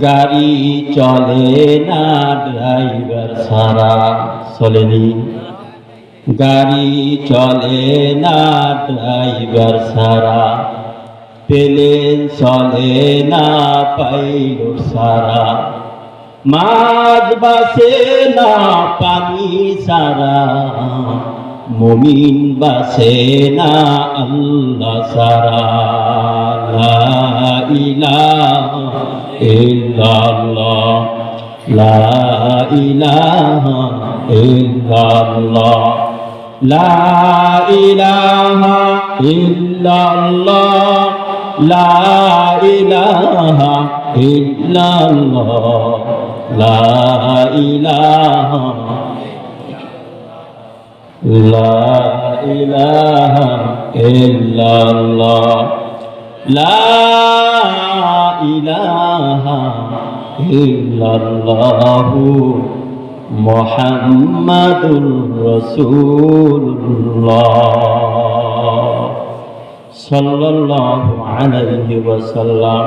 গাড়ি চলে না ড্রাইভার ছাড়া, চলেনি। গাড়ি চলে না ড্রাইভার ছাড়া, প্লেন চলে না পাইলট ছাড়া, মাছ বাসে না পানি ছাড়া, মুমিন বাসে না আল্লাহ ছাড়া। লা ইলাহা ইল্লাল্লাহ, লা ইলাহা ইল্লাল্লাহ, লা ইলাহা ইল্লাল্লাহ, লা ইলাহা ইল্লাল্লাহ, লা ইলাহা, লা ইলাহা ইল্লাল্লাহ, লা ইলাহা ইল্লাল্লাহু মুহাম্মাদুর রাসূলুল্লাহ সাল্লাল্লাহু আলাইহি ওয়াসাল্লাম।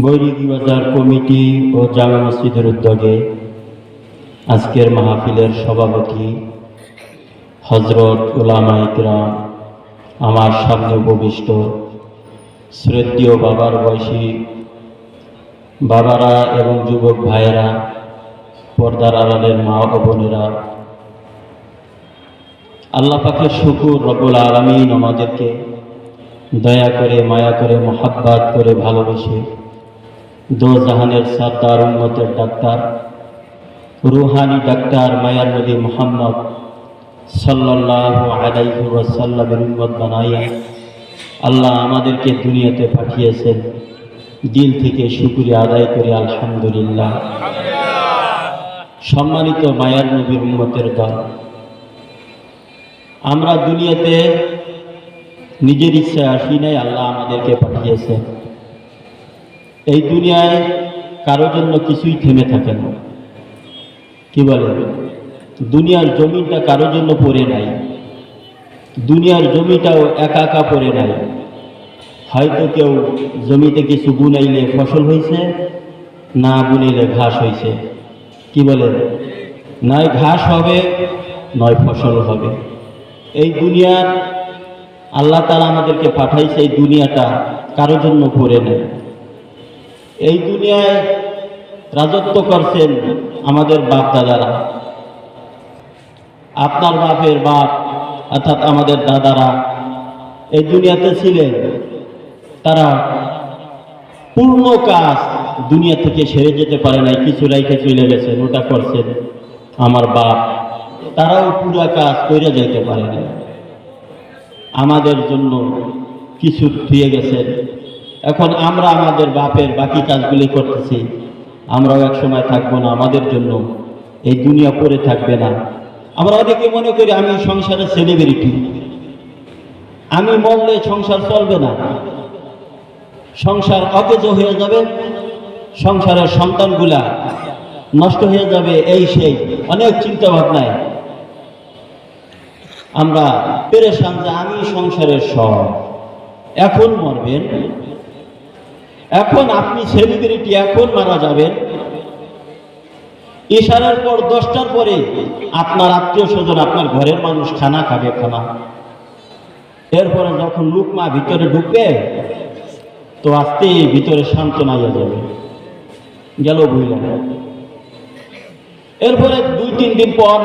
বৈরী বাজার কমিটি ও জামে মসজিদের উদ্যোগে আজকের মাহফিলের সভাপতি হযরত উলামায়ে কিরাম, আমার সামনে উপবিষ্ট শ্রদ্ধেয় বাবার বয়সী বাবারা এবং যুবক ভাইয়েরা, পর্দার আড়ালের মা ও বোনেরা, আল্লাহ পাকের শুকর, রব্বুল আলামিন আমাদেরকে দয়া করে, মায়া করে, মোহাব্বত করে, ভালোবেসে দো জাহানের সরদার, উম্মতের ডাক্তার, রুহানি ডাক্তার, মায়ার নবী মুহাম্মদ সাল্লাল্লাহু আলাইহি ওয়াসাল্লামের উম্মত বানাইয়া আল্লাহ আমাদেরকে দুনিয়াতে পাঠিয়েছেন। দিল থেকে শুকরিয়া আদায় করি আলহামদুলিল্লাহ। সম্মানিত মায়ার নবীর উম্মতের দল, আমরা দুনিয়াতে নিজের ইচ্ছায় আসি নাই, আল্লাহ আমাদেরকে পাঠিয়েছেন। এই দুনিয়ায় কারো জন্য কিছুই থেমে থাকে না। কি বলে, দুনিয়ার জমিটা কারো জন্য পড়ে নাই, দুনিয়ার জমিটাও একা একা পড়ে নাই। হয়তো কেউ জমিতে কিছু বুনাইলে ফসল হয়েছে, না বুনাইলে ঘাস হয়েছে। কি বলে, নয় ঘাস হবে নয় ফসল হবে। এই দুনিয়ার আল্লাহ তাআলা আমাদেরকে পাঠাইছে, এই দুনিয়াটা কারো জন্য পড়ে নাই। এই দুনিয়ায় রাজত্ব করছেন আমাদের বাপ দাদারা। আপনার বাপের বাপ অর্থাৎ আমাদের দাদারা এই দুনিয়াতে ছিলেন, তারা পূর্ণ কাজ দুনিয়া থেকে সেরে যেতে পারে নাই, কিছু রাইখে চলে গেছেন, ওটা করছেন আমার বাপ। তারাও পুরো কাজ করে যেতে পারে না, আমাদের জন্য কিছু দিয়ে গেছেন। এখন আমরা আমাদের বাপের বাকি কাজগুলি করতেছি। আমরাও এক সময় থাকবো না, আমাদের জন্য এই দুনিয়া পড়ে থাকবে না। আমরা অনেকে মনে করি আমি সংসারের সেলিব্রিটি, আমি মরলে সংসার চলবে না, সংসার অকেজ হয়ে যাবে, সংসারের সন্তানগুলা নষ্ট হয়ে যাবে, এই সেই অনেক চিন্তা ভাবনায় আমরা পেরেশান যে আমি সংসারের সব। এখন মরবেন, এখন আপনি সেলিব্রিটি, এখন মারা যাবেন। ইশারার পর 10টার পরে আপনার আত্মীয় স্বজন, আপনার ঘরের মানুষ খানা খাবে, খানা। এরপরে যখন লুকমা ভিতরে ঢুকবে তো আস্তে ভিতরে সান্ত্বনা হয়ে যাবে, গেল বুঝল। এরপরে 2-3 দিন পর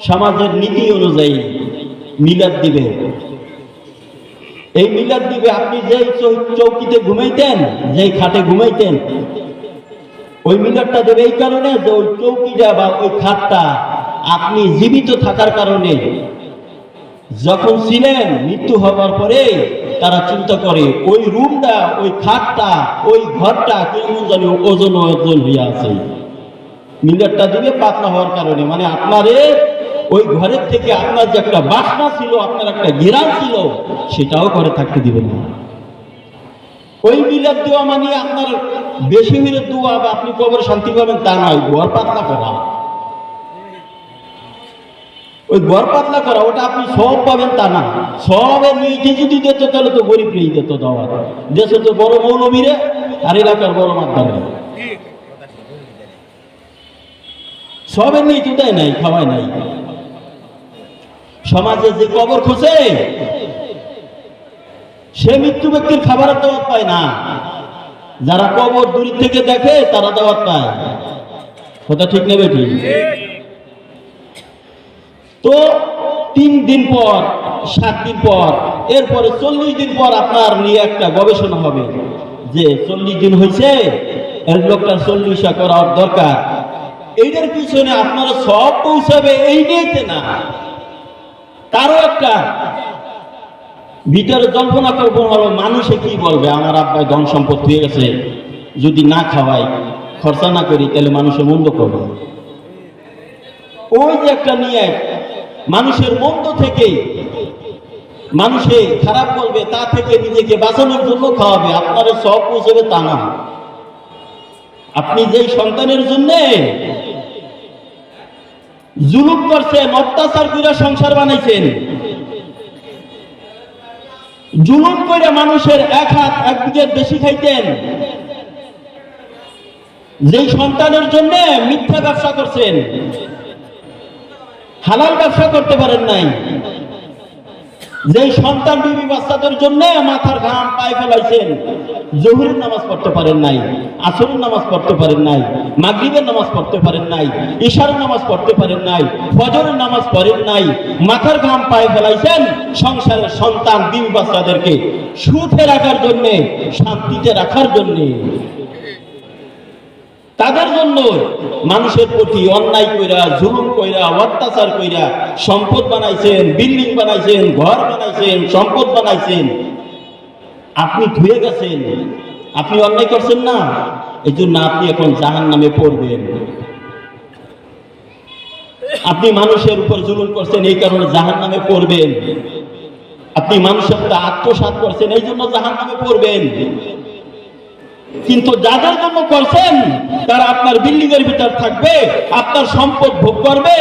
সমাজের নীতি অনুযায়ী মিলাদ দিবে। এই মিলাদ দিবে, আপনি যেই চৌকিতে ঘুমাইতেন, যেই খাটে ঘুমাইতেন, ওই মিলাদটা দেবে এই কারণে যে ওই চৌকিটা বা ওই খাটটা আপনি জীবিত থাকার কারণে যখন ছিলেন, মৃত্যু হওয়ার পরে তারা চিন্তা করে ওই রুমটা, ওই খাটটা, ওই ঘরটা কেমন জানি ওজন হইয়া আছে। মিলাদটা দিবে পাতলা হওয়ার কারণে, মানে আপনারে ওই ঘরের থেকে আপনার যে একটা বাসনা ছিল, আপনার একটা ঘেরান ছিল, সেটাও ঘরে থাকতে দিবে না। ওই মিলাদ দেওয়া মানে আপনার বেশি হইলে দোয়া বা আপনি কবরে শান্তি পাবেন তা নয়, ঘর পাতলা করা। ওই ওই ঘর পাতলা করা ওটা আপনি সব পাবেন তা না, সবের নিয়ে যদি দিত তাহলে তো গরিব নিয়ে যেত দাওয়াত। দেশে তো বড় মৌলবীরে আর এলাকার বড় মাধ্যমে সবের নিয়ে তো দেয় নাই, খাওয়ায় নাই। সমাজে যে কবর খোঁজে সে মৃত্যু ব্যক্তির খাবারের দাওয়াত পায় না, যারা কবর দূর থেকে দেখে তারা দাওয়াত পায়। কথা ঠিক নেবে ঠিক? তো 3 দিন পর, 7 দিন পর, এরপরে 40 দিন পর আপনার নিয়ে একটা গবেষণা হবে যে 40 দিন হয়েছে, এর লোকটা 40টা করা দরকার। এইটার পিছনে আপনারা সব পৌঁছাবে এই নিয়েতে না, তারও একটা ভিতরে জল্পনা কল্পনা হলো মানুষে কি বলবে, আমার আব্বাই ধন সম্পদ হয়ে গেছে, যদি না খাওয়াই খরচা না করি তাহলে মানুষের মন্দ করবে। ওই যে একটা নিয়ে মানুষের মন্দ থেকে মানুষে খারাপ বলবে, তা থেকে নিজেকে বাঁচানোর জন্য খাওয়াবে, আপনারা সব পৌঁছাবে তা না। আপনি যেই সন্তানের জন্য জুলুম করছেন, অত্যাচার করে সংসার বানাইছেন, জুলুম করে মানুষের এক হাত এক দিকের বেশি খাইতেন, যেই সন্তানের জন্য মিথ্যা ব্যবসা করছেন, হালাল ব্যবসা করতে পারেন নাই, যেই সন্তান বিবি বাচ্চাদের জন্য মাথার ঘাম পায়ে ফেলাইছেন, জোহরের নামাজ পড়তে পারেন নাই, আসরের নামাজ পড়তে পারেন নাই, মাগরিবের নামাজ পড়তে পারেন নাই, ইশার নামাজ পড়তে পারেন নাই, ফজরের নামাজ পড়েন নাই, মাথার ঘাম পায়ে ফেলাইছেন সংসারের সন্তান বিবি বাচ্চাদেরকে সুখে রাখার জন্য, শান্তিতে রাখার জন্য, তাদের জন্য মানুষের প্রতি অন্যায় কইরা, জুলুম কইরা, অত্যাচার কইরা সম্পদ বানাইছেন, বিল্ডিং বানাইছেন, ঘর বানাইছেন, সম্পদ বানাইছেন। আপনি ধুয়ে গেছেন, আপনি অন্যায় করছেন না, এই জন্য আপনি এখন জাহান্নামে পড়বেন। আপনি মানুষের উপর জুলুম করছেন, এই কারণে জাহান্নামে পড়বেন। আপনি মানুষের সাথে আত্মসাৎ করছেন, এই জন্য জাহান্নামে পড়বেন। কিন্তু যাদের জন্য করছেন তারা আপনার বিল্ডিং এর ভিতর থাকবে, আপনার সম্পদ ভোগ করবে,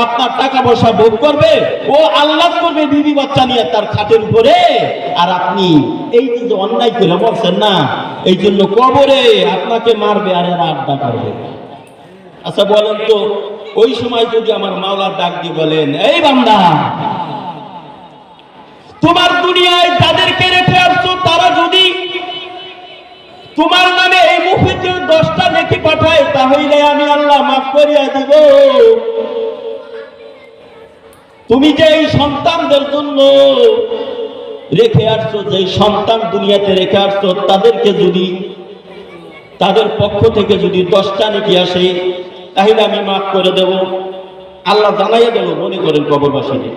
আপনার টাকা পয়সা ভোগ করবে, ও আল্লাহ করবে বিবি বাচ্চা নিয়ে তার খাটের উপরে, আর আপনি এই যে অন্যায় করে বলছেন না, এই জন্য কবরে আপনাকে মারবে আর এরা আড্ডা করবে। আচ্ছা বলেন তো, ওই সময় যদি আমার মাওলার ডাক দিয়ে বলেন, এই বান্দা, তোমার দুনিয়ায় যাদেরকে রেখে আসছো তারা যদি তোমার নামে এই মুফিদের 10টা নেকি পাঠায়, তাহলে আমি আল্লাহ মাফ করিয়া দিব। তুমি যে এই সন্তানদের জন্য রেখে আসছো, যে সন্তান দুনিয়াতে রেখে আসছো, তাদেরকে যদি তাদের পক্ষ থেকে যদি 10টা নেকি আসে তাহলে আমি মাফ করে দেব। আল্লাহ জানাইয়া দেব, মনে করেন কবরবাসীকে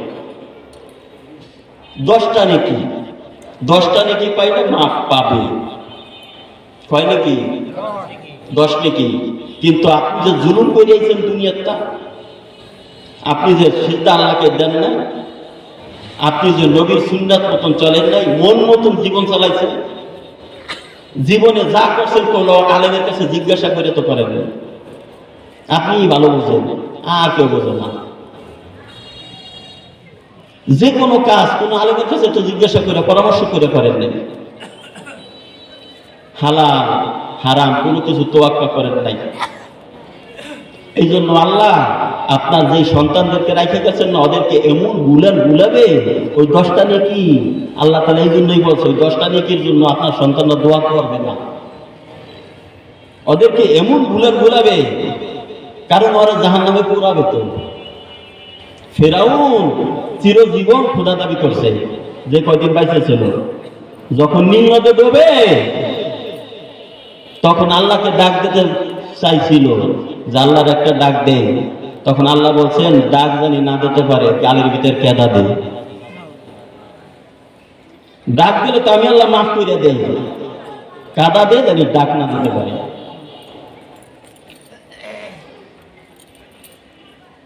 10টা নেকি পাইলে মাফ পাবে। কয় নাকি? 10 নাকি? কিন্তু আপনি যে জুলুম করিয়েছেন দুনিয়াটা, আপনি যে সিজদা আল্লাহকে দেন না, আপনি যে নবীর সুন্নাত মতন চলেন নাই, মন মতন জীবন চালাইছেন, জীবনে যা করছেন কোনো আলেমের কাছে জিজ্ঞাসা করে তো করেন না, আপনি ভালো বুঝেন, আর কেউ বোঝেন না। যে কোনো কাজ কোনো আলেমের কাছে তো জিজ্ঞাসা করে পরামর্শ করে করেন নাই, হালাল হারাম কোনো কিছু তোয়াক্কা করেন নাই। এই জন্য আল্লাহ আপনার যে সন্তানদেরকে রেখে গেছেন না, ওদেরকে এমন গুলাবে, ওই 10টা নেকি আল্লাহ তাআলা এই জন্যই বলছে, ওই 10টা নেকির জন্য আপনার সন্তানরা দোয়া করবে না, ওদেরকে এমন গুলাবে, কারণ ওরা জাহান্নামে পোড়াবে। তো ফেরাউন চিরজীবন খোদা দাবি করছে, যে কয়দিন বাইচে ছিল, যখন নীল নদে ডোবে তখন আল্লাহকে ডাক দিতে চাইছিল যে আল্লাহর একটা ডাক দে, তখন আল্লাহ বলছেন ডাক জানি না দিতে পারে, গালের ভিতর কেদা দে, ডাক দিলে তো আমি আল্লাহ মাফ করে দেই, কাদা দে জানি ডাক না দিতে পারে।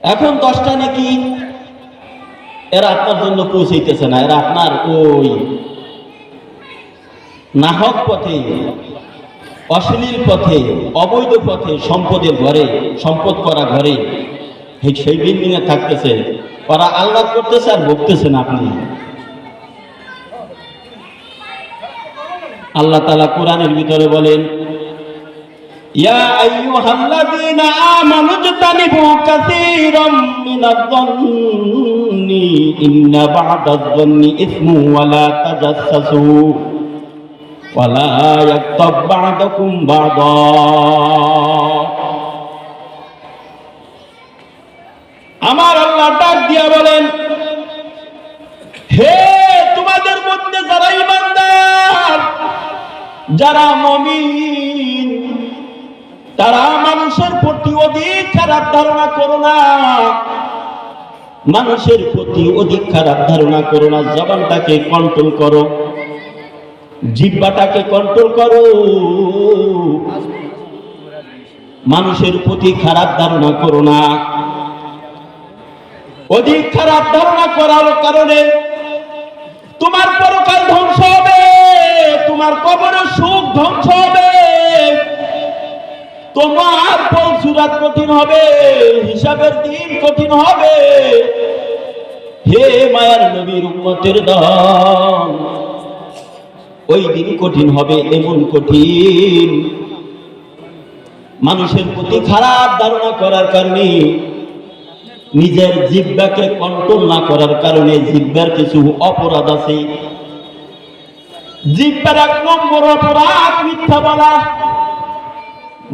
এখন 10টা নাকি এরা আপনার জন্য পৌঁছাইতেছে না, এরা আপনার ওই নাহক পথে, অশ্লীল পথে, অবৈধ পথে, সম্পদের ঘরে, সম্পদ করা ঘরে, সেই বিল্ডিং এ থাকতেছে, ওরা আল্লাহ করতেছে আর ভুগতেছেন আপনি। আল্লাহ তাআলা কোরআনের ভিতরে বলেন, ইয়া আইয়ুহাল্লাযীনা আমানু ইজতানিবু কাসীরাম মিনায-যন্নি ইন্না বা'দায-যন্নি ইসমুন ওয়া লা তাজাসসু ওয়া লা ইয়াগতাব বা'দুকুম বা'দা। আমার আল্লাহ ডাক দিয়া বলেন, হে তোমাদের মধ্যে যারা ঈমানদার, যারা মুমিন, তারা মানুষের প্রতি অধিক খারাপ ধারণা করো না। মানুষের প্রতি অধিক খারাপ ধারণা করো না। জবানটাকে কন্ট্রোল করো, জিহ্বাটাকে কন্ট্রোল করো। মানুষের প্রতি খারাপ ধারণা করো না। অধিক খারাপ ধারণা করার কারণে তোমার পরকাল ধ্বংস হবে, তোমার কবরের সুখ ধ্বংস হবে, তোমার ফলসুরাত কঠিন হবে, হিসাবের দিন কঠিন হবে। হে মায়ার নবীর উম্মতের দল, ওই দিন কঠিন হবে, এমন কঠিন। মানুষের প্রতি খারাপ ধারণা করার কারণে, নিজের জিহ্বাকে কন্ট্রোল না করার কারণে জিহ্বার কিছু অপরাধ আছে। জিহ্বার এক নম্বর অপরাধ মিথ্যা বলা।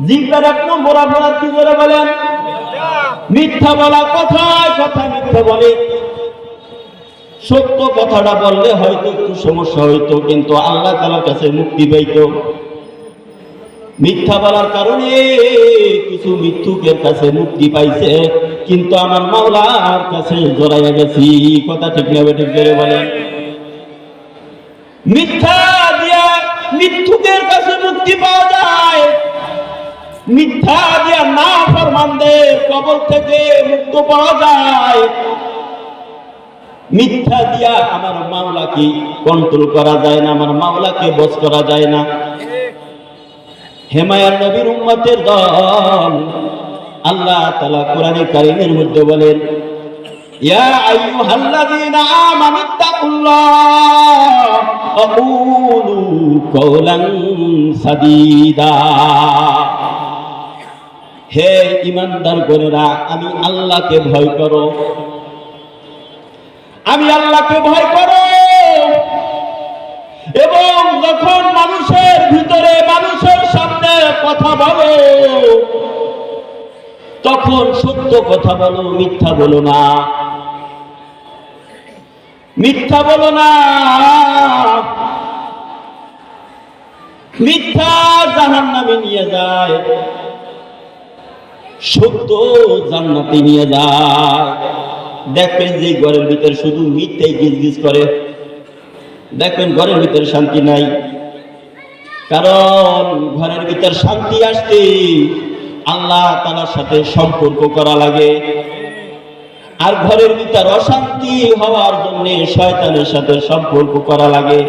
জিহ্বার এক নম্বর অপরাধ কি করে বলেন? মিথ্যা বলা। কথায় কথায় মিথ্যা বলে। সত্য কথাটা বললে হয়তো একটু সমস্যা হইতো, কিন্তু আল্লাহ তাআলার কাছে মুক্তি পাইত। মিথ্যা বলার কারণে কিছু মৃত্যুকের কাছে মুক্তি পাইছে, কিন্তু আমার মাওলার কাছে জড়াইয়া গেছি। কথা ঠিক না ঠিক করে বলেন? মিথ্যা দিয়া মৃত্যুকের কাছে মুক্তি পাওয়া যায়, মিথ্যা দিয়া নাফরমানদের কবর থেকে মুক্ত পাওয়া যায়। মিথ্যা দিয়া আমার মাওলাকে কন্ট্রোল করা যায় না, আমার মাওলাকে বশ করা যায় না। হে মায়ার নবীর উম্মতের দল, আল্লাহ তাআলা কোরআনে কারীমের মধ্যে বলেন, ইয়া আইয়ুহাল্লাযীনা আমানুত্তাকুল্লাহ ওয়া কুলু কওলান সাদীদা। হে ঈমানদার গণেরা, আমি আল্লাহকে ভয় করো, আমি আল্লাহকে ভয় করো। এবং যখন মানুষের ভিতরে, মানুষের সামনে কথা বলো, তখন সত্য কথা বলো, মিথ্যা বলো না। মিথ্যা বলো না। মিথ্যা জাহান্নামে নিয়ে যায়, সত্য জান্নাতে নিয়ে যায়। দেখবেন যে ঘরের ভিতরে শুধু মিথ্যাই গিজগিজ করে, দেখবেন ঘরের ভিতরে শান্তি নাই। কারণ ঘরের ভিতর শান্তি আসতে আল্লাহ তাআলার সাথে সম্পর্ক করা লাগে, আর ঘরের ভিতর অশান্তি হওয়ার জন্য শয়তানের সাথে সম্পর্ক করা লাগে।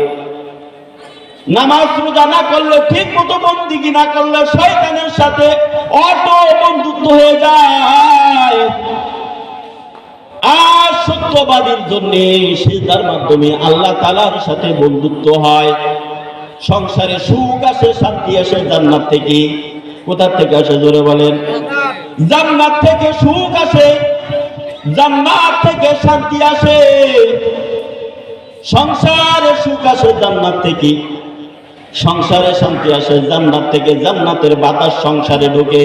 নামাজ রোজা না করলে, ঠিক মতো বন্দেগী না করলে শয়তানের সাথে অটো বন্ধুত্ব হয়ে যায়। আর সত্যবাদীর জন্য সিজদার মাধ্যমে আল্লাহ তাআলার সাথে বন্ধুত্ব হয়। সংসারে সুখ আসে, শান্তি আসে জান্নাত থেকে। কোথা থেকে আসে জোরে বলেন? জান্নাত থেকে সুখ আসে, জান্নাত থেকে শান্তি আসে। সংসারে সুখ আসে জান্নাত থেকে, সংসারে শান্তি আসে জান্নাত থেকে। জান্নাতের বাতাস সংসারে ঢোকে,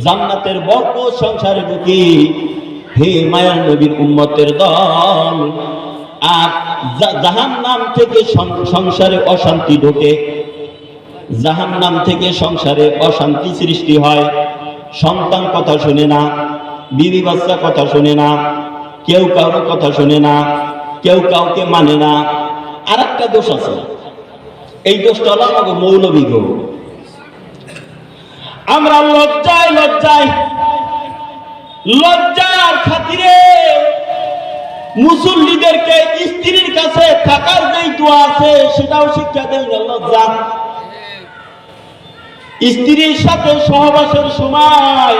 জান্নাতের বরকত সংসারে ঢোকে। হে মায়ার নবীর উম্মতের দল, আর জাহান্নাম থেকে সংসারে অশান্তি ঢোকে, জাহান্নাম থেকে সংসারে অশান্তি সৃষ্টি হয়। সন্তান কথা শুনে না, বিবি বাচ্চা কথা শুনে না, কেউ কারো কথা শুনে না, কেউ কাউকে মানে না। আর একটা দোষ আছে, এই দোষটা হলো আমাকে মৌলবী গো। আমরা লজ্জায় লজ্জায়, লজ্জার খাতিরে মুসল্লিদেরকে স্ত্রীর কাছে থাকার যেই দোয়া আছে সেটাও শিক্ষা দেয় না। লজ্জা। স্ত্রীর সাথে সহবাসের সময়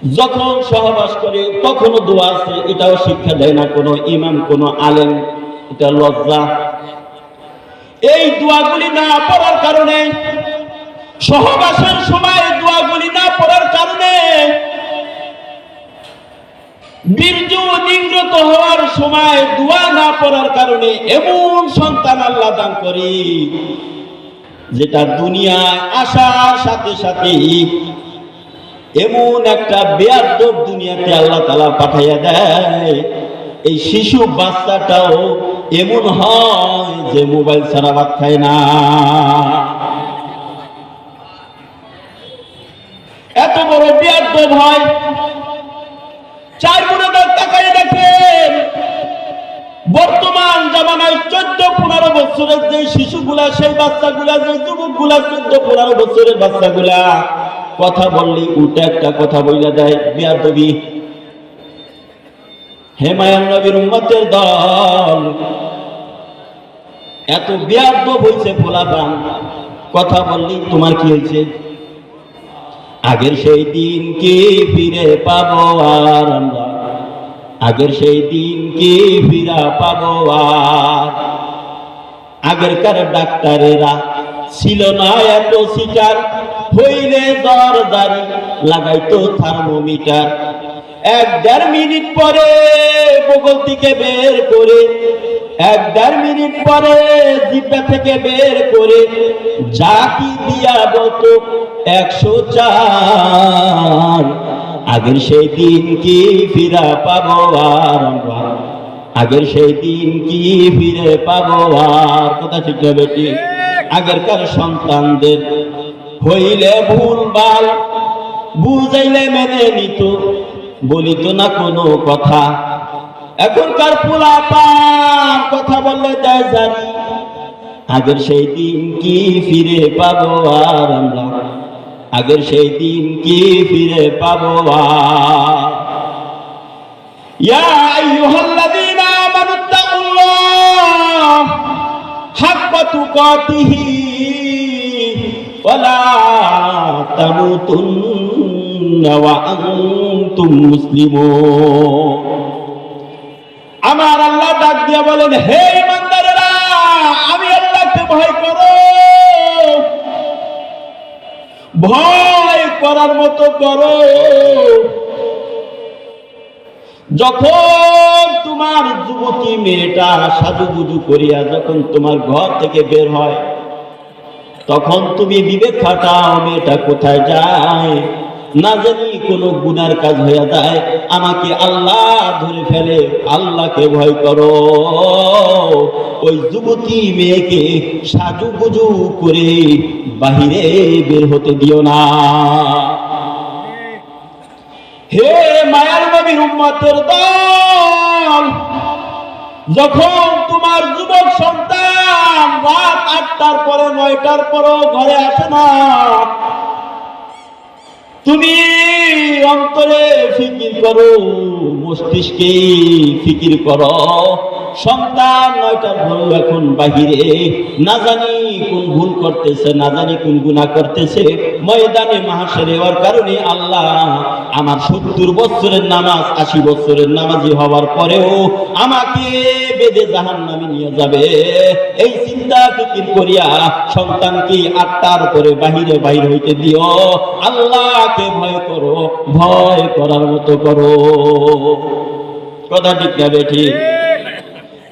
যখন সহবাস করে তখনও দোয়া আছে, এটাও শিক্ষা দেয় না কোনো ইমাম, কোনো আলেম। এটা লজ্জা। এই দোয়াগুলি না পড়ার কারণে, সহবাসের সময় দোয়াগুলি না পড়ার কারণে, বীর্য নিংড়ত হওয়ার সময় দোয়া না পড়ার কারণে এমন সন্তান আল্লাহ দান করে যেটা দুনিয়ায় আসার সাথে সাথে এমন একটা বেয়াদব দুনিয়াতে আল্লাহ তাআলা পাঠাইয়া দেয়। এই শিশু বাচ্চাটাও এমন হয় যে মোবাইল ছাড়া ভাত খায় না। এত বড় বেয়াদব হয়। চার বোনেদের তাকাই দেখেন, বর্তমান জামানায় 14-15 বছরের যে শিশুগুলা, সেই বাচ্চাগুলা, যে যুবকগুলা, 14-15 বছরের বাচ্চাগুলা কথা বললি উল্টা একটা কথা বইলা দেয়, বেয়াদবি। হে মায়ার নবীর উম্মতের দল, এত বেয়াদব হইছে পোলাপান, কথা বললি তোমার কি হয়েছে? আগের সেই দিন কি ফিরে পাবো আর আমরা? আগের সেই দিন কি ফিরা পাবো আর? আগেরকার ডাক্তারেরা ছিল না এত সিটার, হইলে দরদারি লাগাইতো থার্মোমিটার। 1-1.5 মিনিট পরে বগল থেকে বের করে, 1-1.5 মিনিট পরে জিহ্বা থেকে বের করে যা কি দিয়া বলতো 104। আগের সেই দিন কি ফিরা পাবো আর আমরা? আগের সেই দিন কি ফিরে পাবো আর? কথা ঠিক না বেটি? আগেরকার সন্তানদের হইলে ভুলভাল বুঝাইলে মেনে নিত, বলিত না কোনো কথা। এখনকার পোলাপান কথা বললে দেয় জানি। আগের সেই দিন কি ফিরে পাবো আর আমরা? আগের সেই দিন কি ফিরে পাবো আর? ইয়া আইয়ুহাল্লাযীনা আমানুত্তাকুল্লাহ হাক্কা তুকাতিহি ওয়া লা তামুতুন্না ওয়া আনতুম মুসলিমুন। আমার আল্লাহ ডাক দিয়া বলেন, হে ইমানদারেরা, আমি আল্লাহকে ভয় করো। ভয় করার মতো করো। যখন তোমার যুবতী মেয়েটা সাজুগুজু করিয়া যখন তোমার ঘর থেকে বের হয়, তখন তুমি বিবেক খাটাও, মেয়েটা কোথায় যায়, না জানি কোনো গুনার কাজ হয়ে যায়, আমাকে আল্লাহ ধরে ফেলে। আল্লাহকে ভয় করো। ওই যুবতী মেয়েকে সাজুগুজু করে বাহিরে বের হতে দিও না। হে মায়ার নবীর উম্মতের দল, যখন তোমার যুবক সন্তান রাত 8টার পরে 9টার পরও ঘরে আসে না, তুমি অন্তরে ফিকির করো, মস্তিষ্কে ফিকির করো, সন্তান 9টার পরও এখন বাহিরে, না জানি কোন ভুল করতেছে, না জানি কোন গুনাহ করতেছে। ময়দানে মাহশরে ওর কারণে আল্লাহ আমার 70 বছরের নামাজ, 80 বছরের নামাজি হওয়ার পরেও আমাকে বেঁধে জাহান্নামে নিয়ে যাবে। এই চিন্তা ফিকির করিয়া সন্তানকে 8টার পরে বাহিরে বাইর হইতে দিও। আল্লাহকে ভয় করো, ভয় করার মতো করো। কথা ঠিক না বেঠি?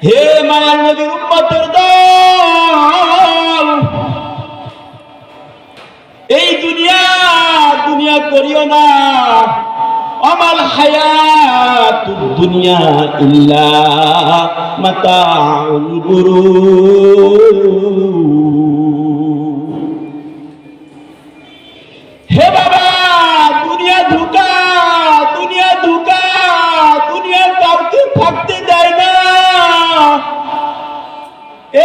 হে মায়ার নবীর উম্মতের দল, এই দুনিয়া দুনিয়া করিও না। আমাল হায়াতুদ দুনিয়া ইল্লা মাতাউল গুরুর। হে বাবা, দুনিয়া ধোঁকা, দুনিয়া ধোঁকা, দুনিয়া কাউকে থাকতে দেয় না।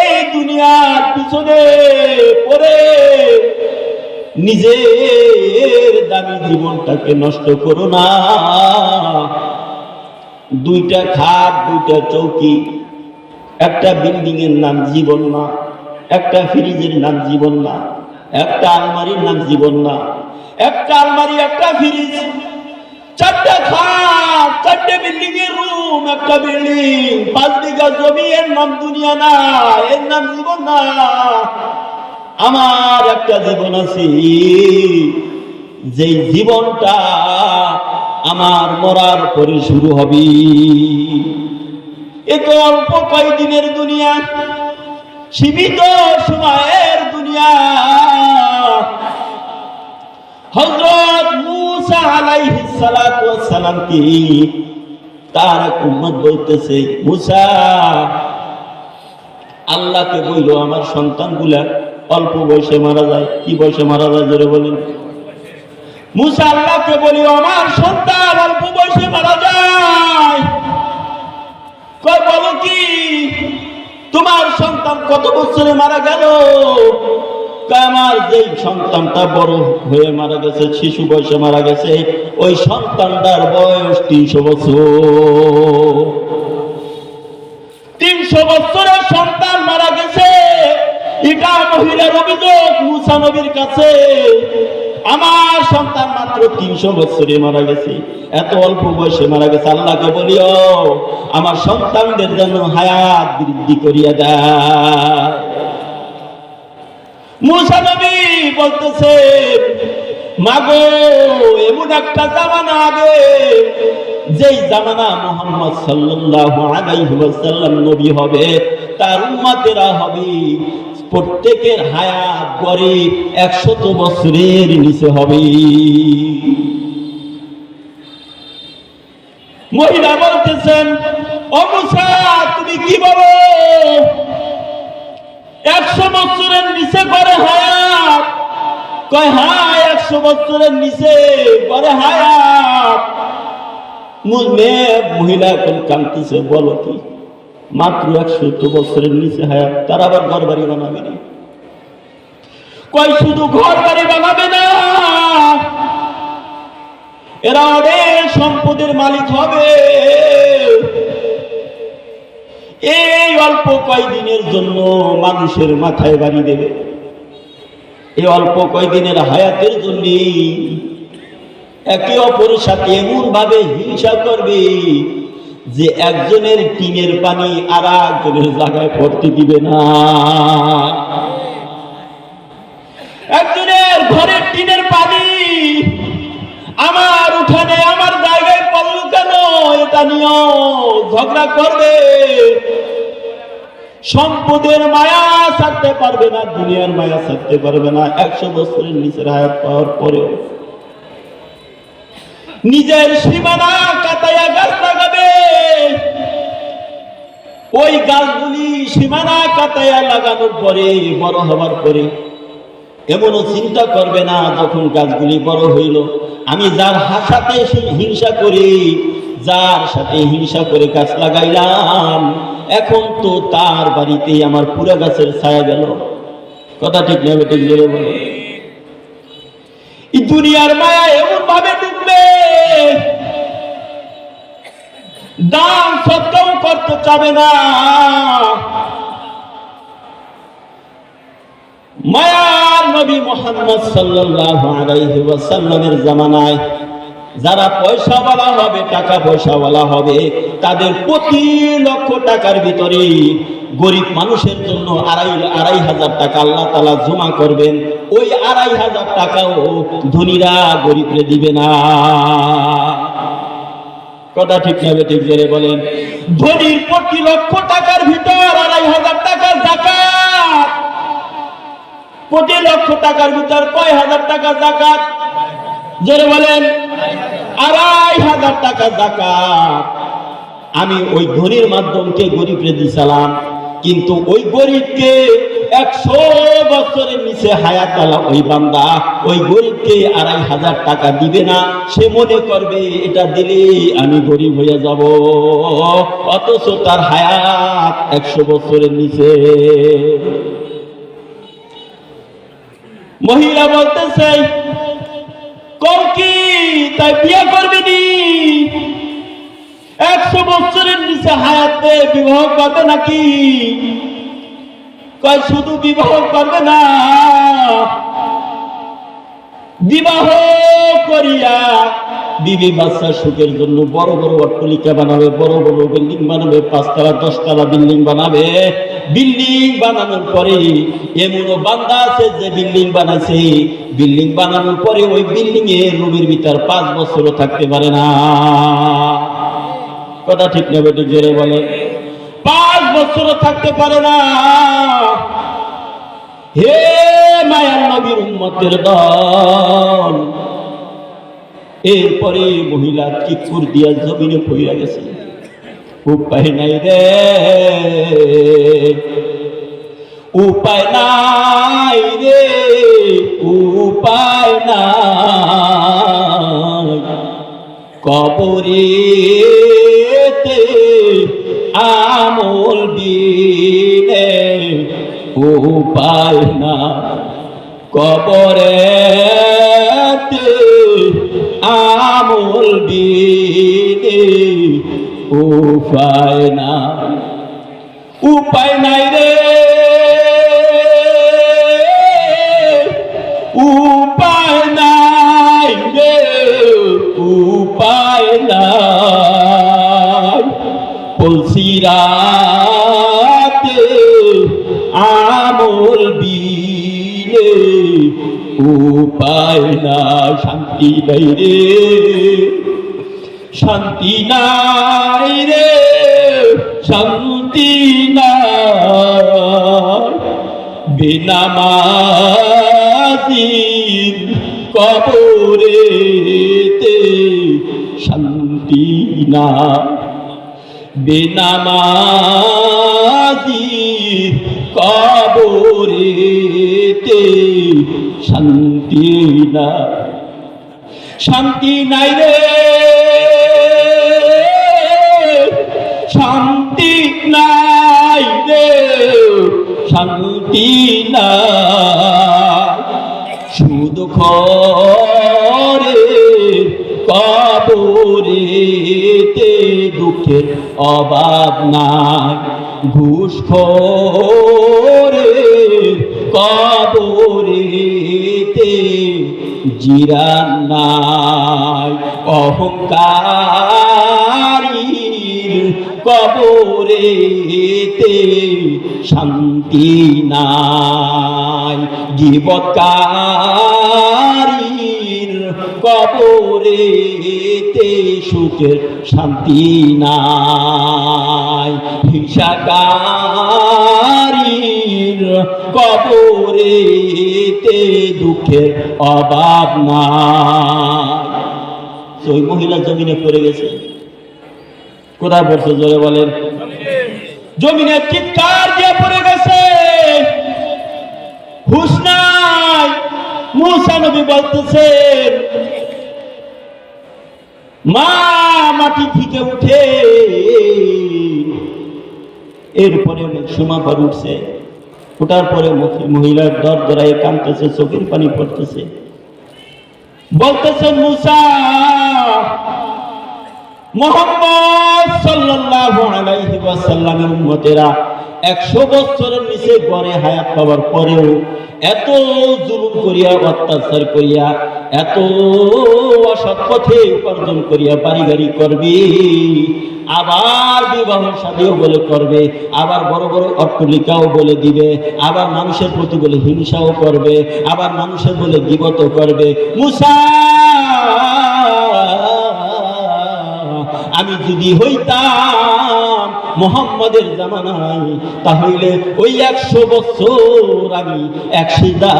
এই দুনিয়ার পিছনে পড়ে নিজের দামি জীবনটাকে নষ্ট করো না। 2টা খাট, 2টা চৌকি, একটা বিল্ডিং এর নাম জীবন না, একটা ফ্রিজের নাম জীবন না, একটা আলমারির নাম জীবন না। একটা আলমারি, একটা ফ্রিজ, 4টা খাট, 4টে বিল্ডিং এর রুম, একটা বিল্ডিং, 5 বিঘা জমি, এর নাম দুনিয়া না, এর নাম জীবন না। আমার একটা জীবন আছে, যেই জীবনটা আমার মরার পরে শুরু হবে। এ তো অল্প কয়েকদিনের দুনিয়া, সীমিত সময়ের দুনিয়া। হযরত মূসা আলাইহিস সালাতু ওয়াস সালাম কি তার উম্মত বলতেছে, মূসা আল্লাহকে বললো আমার সন্তানগুলা অল্প বয়সে মারা যায়। কি বয়সে মারা যায় জোরে বলেন? মূসা আল্লাহকে বলিও আমার সন্তান অল্প বয়সে মারা যায়। কই বলো কি তোমার সন্তান কত বছরে মারা গেল? আমার যেই সন্তানটা বড় হয়ে মারা গেছে, শিশু বয়সে মারা গেছে, ওই সন্তানটার বয়স 300 বছর। 300 বছরের সন্তান মারা গেছে, এটা মহিলার অভিযোগ মূসা নবীর কাছে। আমার সন্তান মাত্র 300 বছরে মারা গেছে, এত অল্প বয়সে মারা গেছে। আল্লাহকে বলিও আমার সন্তানদের জন্য হায়াত বৃদ্ধি করিয়া দেয়। মূসা নবী বলতেছে, মাগো এমন একটা জামানা আগে, যেই জামানা মুহাম্মদ সাল্লাল্লাহু আলাইহি ওয়াসাল্লাম নবী হবে, তার উম্মতেরা হবে প্রত্যেকের হায়াত গড়ে 100 বছরের নিচে হবে। মহিলা বলতেছেন, ও মূসা তুমি কি বলো, 100 বছরের নিচে করে হায়াত? কয় হ্যাঁ 100 বছরের নিচে করে হায়াত। মহিলা এখন কাঁদতেছে, বলো কি মাত্র 100 বছরের নিচে হায়াত? তার আবার ঘর বাড়ি বানাবে না। কয় শুধু ঘর বাড়ি বানাবে না, এরা অনেক সম্পদের মালিক হবে। এই অল্প কয়দিনের জন্য মানুষের মাথায় বাড়ি দেবে, এই অল্প কয়দিনের হায়াতের জন্য একে অপরের সাথে এমন ভাবে হিংসা করবে যে একজনের টিনের পানি আর একজনের জায়গায় পড়তে দিবে না। একজনের ঘরের টিনের পানি আমার উঠানে আমার জায়গায় পড়ল কেন, এটা নিয়েও ঝগড়া করবে। সম্পদের মায়া ছাড়তে পারবে না, দুনিয়ার মায়া ছাড়তে পারবে না। 100 বছরের নিচের হায়াত পাওয়ার পরেও নিজের সীমানা কাটাইয়া গাছ লাগাবে। ওই গাছগুলি সীমানা কাটাইয়া লাগানোর পরে, বড় হবার পরে এমনও চিন্তা করবে না যখন গাছগুলি বড় হইল, আমি যার সাথে হিংসা করি, যার সাথে হিংসা করে গাছ লাগাইলাম, এখন তো তার বাড়িতে আমার পুরো গাছের ছায়া গেল। কথা ঠিক না বেঠিক জোরে বলে? এই দুনিয়ার মায়া এমন ভাবে ডুববে, দান সৎকাও করতে চাবে না। মায়ার নবী মুহাম্মদ সাল্লাল্লাহু আলাইহি ওয়াসাল্লামের জামানায় যারা পয়সাওয়ালা হবে, টাকা পয়সাওয়ালা হবে, তাদের প্রতি লক্ষ টাকার ভিতরে গরিব মানুষের জন্য 2,500 টাকা আল্লাহ তাআলা জমা করবেন। ওই 2,500 টাকাও ধনীরা গরিবরে দিবে না। কথা ঠিক না ঠিক জোরে বলেন? ধনীর প্রতি লক্ষ টাকার ভিতর 2,500 টাকা যাকাত। প্রতি লক্ষ টাকার ভিতর কয় হাজার টাকা যাকাত? জোরে বলেন? 2,500 টাকা যাকাত। আমি ওই ধনীর মাধ্যমকে গরিবরে দিছিলাম, কিন্তু ওই গরিবকে 100 বছরের নিচে হায়াত আলা ওই বান্দা ওই গরিবকে 2,500 টাকা দিবে না। সে মনে করবে এটা দিলে আমি গরিব হয়ে যাব, অথচ তার হায়াত 100 বছরের নিচে। মহিলা বলতেছে, কও কি তাই বিয়ে করবি নি? 100 বছরের নিচে হায়াতে বিবাহ করবে নাকি? কয় শুধু বিবাহ করবে না, বিবাহ করিয়া বিবি বাচ্চা সুখের জন্য বড় বড় অট্টালিকা বানাবে, বড় বড় বিল্ডিং বানাবে, 5 তলা 10 তলা বিল্ডিং বানাবে। বিল্ডিং বানানোর পরে এমনও বান্দা আছে যে বিল্ডিং বানাইছে, বিল্ডিং বানানোর পরে ওই বিল্ডিং এর রুমের ভিতর 5 বছরও থাকতে পারে না। কথা ঠিক না বেটি? জোরে বলে। 5 বছরও থাকতে পারে না। হে মায়ার নবীর উম্মতের দল, এরপরে মহিলা চিৎকুর দিয়া জমিনে পড়ে গেছে। উপায় নাই রে, উপায় নাই রে, উপায় নাই। কবরেতে আমল দিলে উপায় না, কবরেতে আমল দিলে উপায় না। উপায় নাই রে, উপায় নাই রে, উপায় নাই। পলসিরাতে আমল দিলে উপায় না। শান্তি নাই রে, শান্তি নাই রে, শান্তি নাই। বেনামাজির কবরেতে শান্তি না, বেনামাজির কবরেতে শান্তি না। শান্তি নাই রে, শান্তি নাই রে, শান্তি নাই। শুধু খরে কবরেতে দুঃখের অভাব নাই। ঘুষখোরে কবরেতে জিরান নাই। অহংকারীর কবরেতে শান্তি নাই। গীবতকারীর কবরেতে সুখের শান্তি নাই। হিংসাকারীর কবরেতে দুঃখের অভাব নাই। ওই মহিলা জমিনে পড়ে গেছে। কোথায় পড়ছে? জোরে বলেন। জমিনে চিৎকার দিয়ে পড়ে গেছে, হুঁশ নাই। মুসা নবী বলতেছেন, মা মাটি থেকে উঠে। এরপরে সুমা পর উঠছে, ওঠার পরে মহিলার দর দরায় কাঁদতেছে, চোখের পানি পড়তেছে। বলতেছেন, মুসা, মুহাম্মদ সাল্লাল্লাহু আলাইহি ওয়াসাল্লামের উম্মতেরা 100 বছরের নিচে গড়ে হায়াত পাওয়ার পরেও এত জুলুম করিয়া, অত্যাচার করিয়া, এত অসৎ পথে উপার্জন করিয়া বাড়ি গাড়ি করবে, আবার বিবাহ শাদীও বলে করবে, আবার বড় বড় অট্টালিকাও বলে দিবে, আবার মানুষের প্রতি বলে হিংসাও করবে, আবার মানুষের বলে গীবতও করবে। মুসা, আমি যদি হইতাম মুহাম্মদের জামানায়, তাহলে ওই 100 বছর আমি এক সিজদা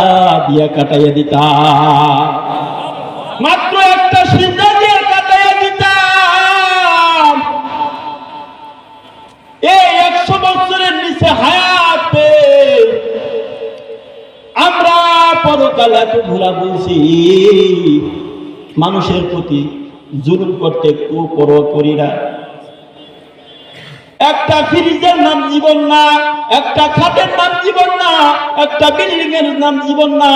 দিয়া কাটাইয়া দিতাম। মাত্র একটা সিজদা দিয়ে কাটাইয়া দিতাম। এই 100 বছরের নিচে হায়াত পেয়ে আমরা পরকালে এত ভুলা বলছি, মানুষের প্রতি জুলুম করতে একটু পরোয়া করি না। একটা ফ্রিজের নাম জীবন না, একটা খাটের নাম জীবন না, একটা বিল্ডিং এর নাম জীবন না,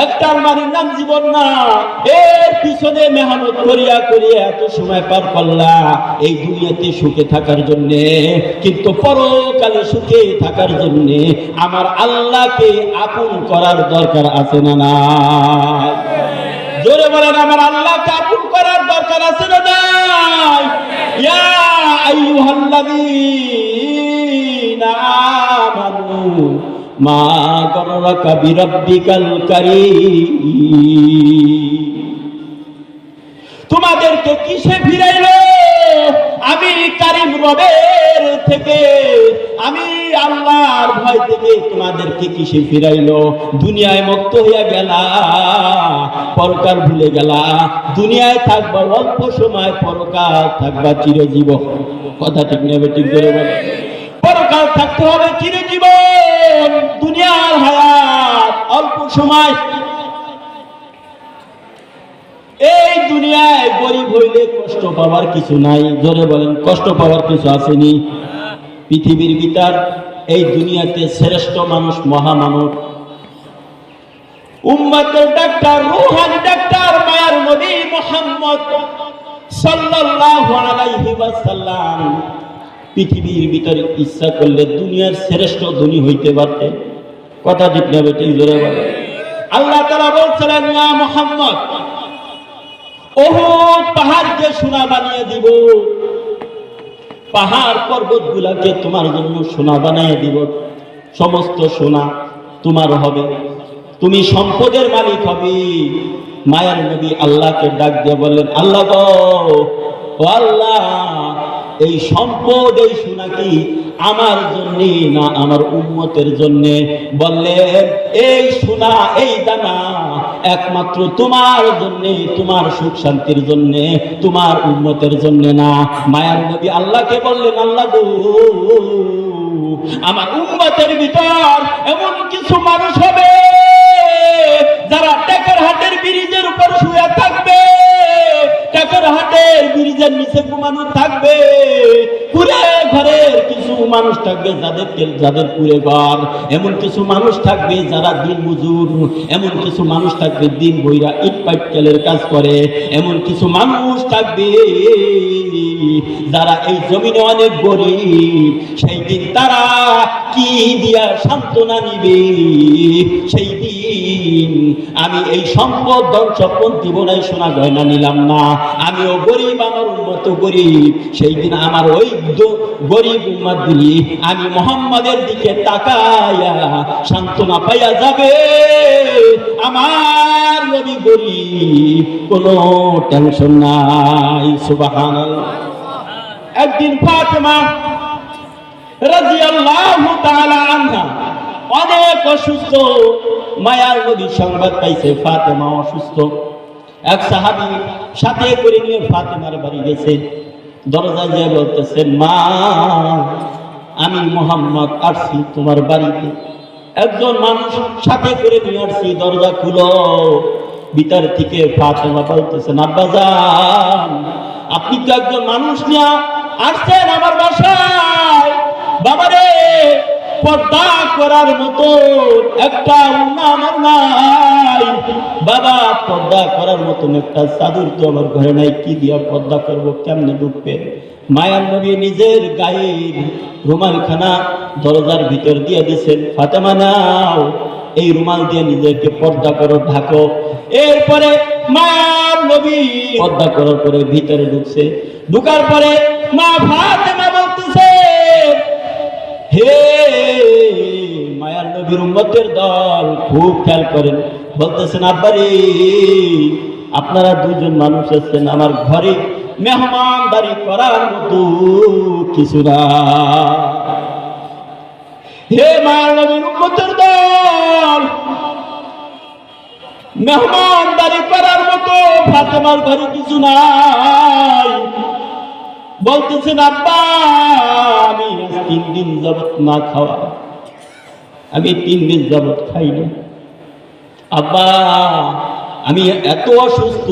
একটা আলমারির নাম জীবন না। এর পিছনে মেহনত করিয়া করিয়া এত সময় পার করলা এই দুনিয়াতে সুখে থাকার জন্য, কিন্তু পরকালে সুখে থাকার জন্য আমার আল্লাহকে আপন করার দরকার আছে না? না, জোরে বলেন, আমার আল্লাহকে আপন করার দরকার দরকার আছে না নাই? ইয়া আইয়ুহাল্লাযীনা আমানু মা গররাকা বিরাব্বিকাল কারীম। তোমাদেরকে কিসে ফিরাইলো? আমি কারীম রবের থেকে, আমি আল্লাহর ভয় থেকে তোমাদেরকে কিসে ফিরাইলো? দুনিয়ায় মুক্ত হইয়া গেলা, পরকাল ভুলে গেলা। দুনিয়ায় থাকবা অল্প সময়, পরকাল থাকবা চিরজীবন। কথা ঠিক নেবে, ঠিক করে বলে। পরকাল থাকতে হবে চিরজীবন। দুনিয়ার হায়াত অল্প সময়। এই দুনিয়ায় গরিব হইলে কষ্ট পাওয়ার কিছু নাই। জোরে বলেন, কষ্ট পাওয়ার কিছু আসেনি? পৃথিবীর ভিতর এই দুনিয়াতে শ্রেষ্ঠ মানুষ, মহামানব, উম্মতের ডাক্তার, রূহানি ডাক্তার, মায়ার নবী মুহাম্মদ সাল্লাল্লাহু আলাইহি ওয়াসাল্লাম পৃথিবীর ভিতরে ইচ্ছা করলে দুনিয়ার শ্রেষ্ঠ ধনী হইতে পারতেন। কথা ঠিক না বেটি? জোরে বলেন। আল্লাহ তাআলা বলছিলেন, ইয়া মুহাম্মদ, উহুদ পাহাড়কে সোনা বানিয়ে দিব, পাহাড় পর্বত গুলাকে তোমার জন্য সোনা বানিয়ে দিব, সমস্ত সোনা তোমার হবে, তুমি সম্পদের মালিক হবে। মায়ার নবী আল্লাহকে ডাক দিয়ে বললেন, আল্লাহ গো, ও আল্লাহ, এই সম্পদ, এই সোনা কি আমার জন্য না আমার উম্মতের জন্য? বললেন, এই সোনা, এই দানা একমাত্র তোমার জন্য, তোমার সুখ শান্তির জন্য, তোমার উম্মতের জন্য না। মায়ার নবী আল্লাহকে বললেন, আল্লাহ গো, আমার উম্মতের ভিতর এমন কিছু মানুষ হবে যারা টেকের হাটের ব্রিজের উপর শুয়ে থাকবে, টেকের হাটের ব্রিজের নিচে ঘুমানো থাকবে, কুড়ে ঘরের কিছু মানুষ থাকবে যাদের কুড়ে ঘর, এমন কিছু মানুষ থাকবে যারা দিন মজুর, এমন কিছু মানুষ থাকবে দিন বইরা ইট পাটকেলের কাজ করে, এমন কিছু মানুষ থাকবে যারা এই জমিনে অনেক গরিব। সেই দিন তারা কি দিয়া সান্ত্বনা নিবে? সেই দিন আমি এই সম্পদ, ধন সম্পদ দিব না, সোনা গয়না নিলাম না, আমিও গরিব, আমার উম্মত গরিব। সেই দিন আমার ওই গরিব উম্মত গুলি আমি মুহাম্মাদের দিকে তাকায়া সান্ত্বনা পাইয়া যাবে, আমার নবী গরিব, কোনো টেনশন নাই। সুবহানাল্লাহ। একদিন ফাতেমা রাদিয়াল্লাহু তাআলা আনহা অনেক অসুস্থ। মায়ার নবী সংবাদ পাইছে ফাতেমা অসুস্থ। এক সাহাবী সাথে করে নিয়ে ফাতেমার বাড়ি গেছে। দরজায় যেয়ে বলতেছে, মা, আমি মুহাম্মদ আসছি তোমার বাড়িতে। একজন মানুষ সাথে করে নিয়ে আসছি, দরজা খুলো। ভিতর থেকে ফাতেমা বলতেছেন, আব্বাজান, আপনি তো একজন মানুষ নিয়ে আসছেন আমার বাসায়। বাবারে, পর্দা করার মতো একটা উন্না আমার নাই। বাবা, পর্দা করার মতন একটা চাদর তো আমার ঘরে নাই, কি দিয়া পর্দা করবো, কেমনে ঢুকবে? মায়ার নবী নিজের গায়ের রুমালখানা দরজার ভিতর দিয়ে দিয়েছেন, ফাতেমা নাও, এই রুমাল দিয়ে নিজেকে পর্দা করো, ঢাকো। এরপরে মায়ার নবী পর্দা করার পরে ভিতরে ঢুকছে। ঢুকার পরে মা ফাতেমা বলতেছে, হে মায়ার নবীর উম্মতের দল, খুব খেয়াল করেন, বলতেছেন, আব্বারে, আপনারা দুজন মানুষ এসেছেন আমার ঘরে, মেহমানদারি করার মতো কিছু না। হে মায়ার নবীর উম্মতের দল, মেহমানদারি করার মতো ফাতেমার ঘরে কিছু নাই। বলতেছেন, আব্বা, আমি 3 দিন যাবত না খাওয়া, আমি 3 দিন যাবত খাই না। আব্বা, আমি এত অসুস্থ,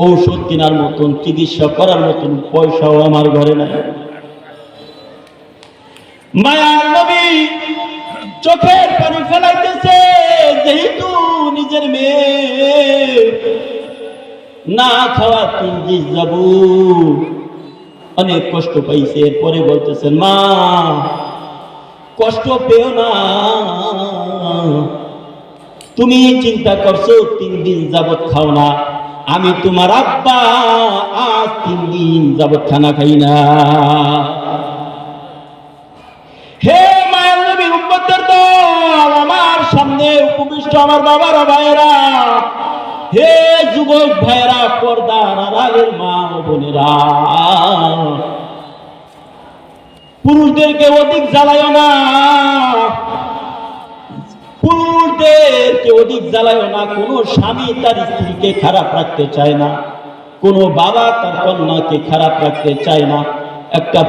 ঔষধ কেনার মতন, চিকিৎসা করার মতন পয়সাও আমার ঘরে নাই। মায়ার নবী চোখের পানি ফেলাইতেছে, যেহেতু নিজের মেয়ে না খাওয়া 3 দিন যাব, অনেক কষ্ট পাইছে। এরপরে বলতেছেন, মা, কষ্ট পেও না, তুমি চিন্তা করছো 3 দিন যাবত খাও না, আমি তোমার আব্বা আজ 3 দিন যাবত খানা খাই না। হে মায়ের নবীর উম্মতের দল, আমার সামনে উপবিষ্ট আমার বাবারা ভাইয়েরা, হে যুবক ভাইয়েরা, পর্দার আড়ালের মা ও বোনেরা, পুরুষদেরকে অধিক জ্বালায় না, পুরুষদেরকে অধিক জ্বালায় না। কোনো স্বামী তার স্ত্রীকে খারাপ রাখতে চায় না, কোনো বাবা তার কন্যাকে খারাপ রাখতে চায় না। একটা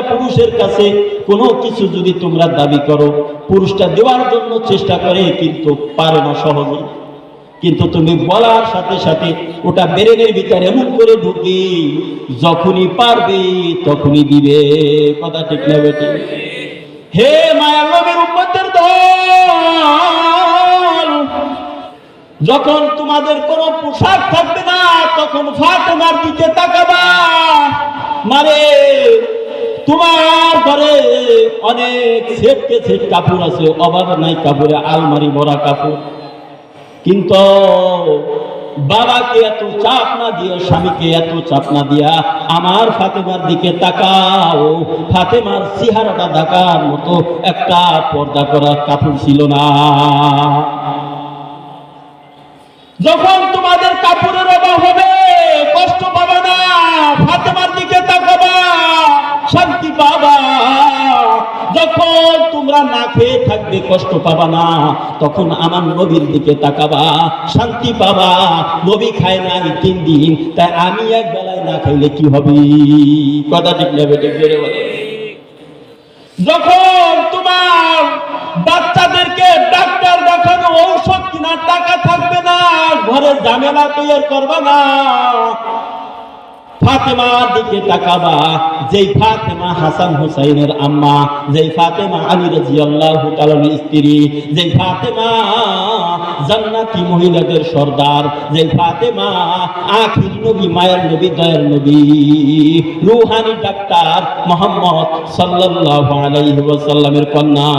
পুরুষের কাছে কোনো কিছু যদি তোমরা দাবি করো, পুরুষটা দেওয়ার জন্য চেষ্টা করে কিন্তু পারে না সহজে। কিন্তু তুমি বলার সাথে সাথে ওটা ব্রেনের ভিতরে এমন করে ঢুকে, যখনই পারবে তখনই দিবে। কথা ঠিক না বেটি? হে মায়ার নবীর উম্মতের দল, যখন তোমাদের কোনো পোশাক থাকবে না তখন ফাতেমার দিকে তাকাবা। মারে, তোমার ঘরে অনেক সেট কাপড় আছে, অভাব নাই কাপড়ে, আলমারি ভরা কাপড়, কিন্তু বাবাকে এত চাপ না দিয়া, স্বামীকে এত চাপ না দিয়া আমার ফাতেমার দিকে তাকাও। ফাতেমার চেহারাটা ঢাকার মতো একটা পর্দা করা কাপড় ছিল না। যখন তোমাদের কাপড়ের অভাব হবে, কষ্ট পাবে না, ফাতেমার দিকে তাকাবা, শান্তি পাবা। যখন তোমরা না খেয়ে থাকবে, কষ্ট পাবা না, তখন আমার নবীর দিকে তাকাবা, শান্তি পাবা। নবী খায় না 3 দিন, তাই আমি এক বেলায় না খাইলে কি হবে? কথা ঠিক না বেটে? বলে যখন তোমার বাচ্চাদেরকে ডাক্তার দেখানো, ঔষধ কেনার টাকা থাকবে না, ঘরে ঝামেলা তৈরি করবা না, ফাতেমার দিকে তাকাবা। যেই ফাতেমা হাসান হুসাইনের আম্মা, যেই ফাতেমা আলী রাদিয়াল্লাহু তাআলার স্ত্রী, যেই ফাতেমা জান্নাতি মহিলাদের সর্দার, যেই ফাতেমা আখির নবী, মায়ের নবী, দয়ার নবী, রূহানি ডাক্তার মুহাম্মদ সাল্লাল্লাহু আলাইহি ওয়াসাল্লামের কন্যা,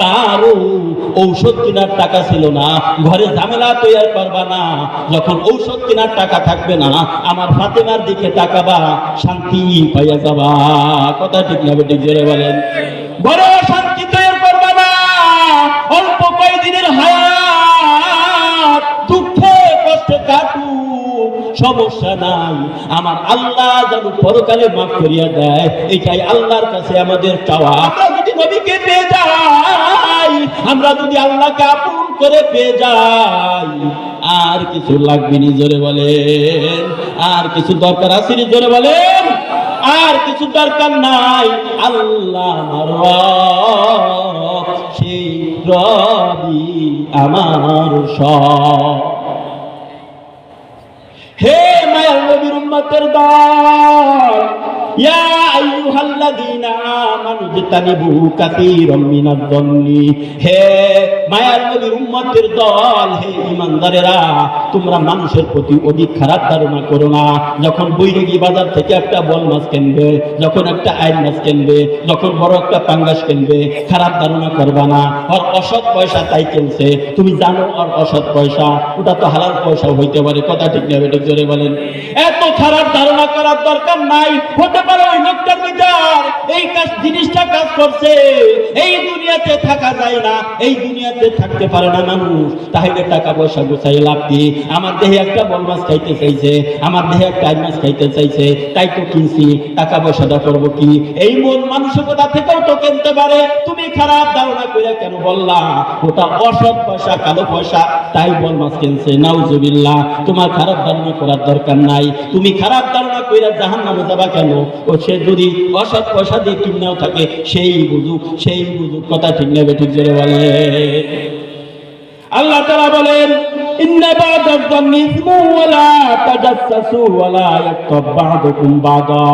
তারও ঔষধ কেনার টাকা ছিল না, ঘরে ঝামেলা তৈরি করবা না। যখন ঔষধ কেনার টাকা থাকবে না, আমার ফাতেমার দিকে তাকাবা, শান্তি পাইয়া যাবা। কথা ঠিক না বেটি? জোরে বলেন। ঘরে শান্তি তৈরি করবা না। অল্প কয়েকদিনের হায়াত দুঃখে কষ্টে কাটুক, সমস্যা নাই, আমার আল্লাহ যেন পরকালে মাফ করিয়া দেয়, এটাই আল্লাহর কাছে আমাদের চাওয়া। আমরা যদি নবীকে পেয়ে যাই, আমরা যদি আল্লাহকে আপন করে পেয়ে যাই, আর কিছু লাগবে নি? জোরে বলেন। আর কিছু দরকার আছে নি? জোরে বলেন। আর কিছু দরকার নাই। আল্লাহ আমার রব, সেই রবই আমার সব। হে মায়ার নবীর উম্মতের দল, ইয়া আইয়ুহাল্লাযীনা আমানু ইজতানিবু কাসীরাম মিনাজ যন্নি, হে মায়ার নবীর উম্মতের দল, হে ঈমানদারেরা, তোমরা মানুষের প্রতি অধিক খারাপ ধারণা করো না। যখন বৈরাগী বাজার থেকে একটা বল মাছ কিনবে, যখন একটা আইন মাছ কিনবে, যখন বড় একটা পাঙ্গাস কিনবে, খারাপ ধারণা করবা না। আর অসৎ পয়সা তাই কিনছে, তুমি জানো আর অসৎ পয়সা, ওটা তো হালাল পয়সা হইতে পারে। কথা ঠিক না বেটা? জোরে বলেন। এত খারাপ ধারণা করার দরকার নাই। হতে পারে ওই লোকটার বিচার এই কাজ জিনিসটা কাজ করছে, এই দুনিয়াতে থাকা যায় না, এই দুনিয়াতে থাকতে পারে না মানুষ, তাহলে টাকা পয়সা গোছাই লাভ কি? আমার দেহে একটা বল মাছ খাইতে চাইছে, আমার দেহে একটা আইন মাছ খাইতে চাইছে, তাই তো কিনছি, টাকা পয়সাটা করবো কি? এই মন মানসিকতা থেকেও তো কিনতে পারে। তুমি খারাপ ধারণা করে কেন বললা ওটা অসৎ পয়সা, কালো পয়সা, তাই বল মাছ কিনছে? নাউজুবিল্লাহ। তোমার খারাপ ধারণা করার দরকার নাই। তুমি খারাপ ধারণা কইরা জাহান্নামে যাবা কেন? ও সে যদি অসৎ পয়সা দিয়ে কিনাও থাকে, সেই বুঝুক, সেই বুঝুক। কথা ঠিক না বেঠিক? জোরে বলে। আল্লাহ তাআলা বলেন, ইন্না বা'দাজ যান্নি ইসমু ওয়া লা তাজাসসু ওয়া লা ইয়াগতাব বা'দুকুম বা'দা।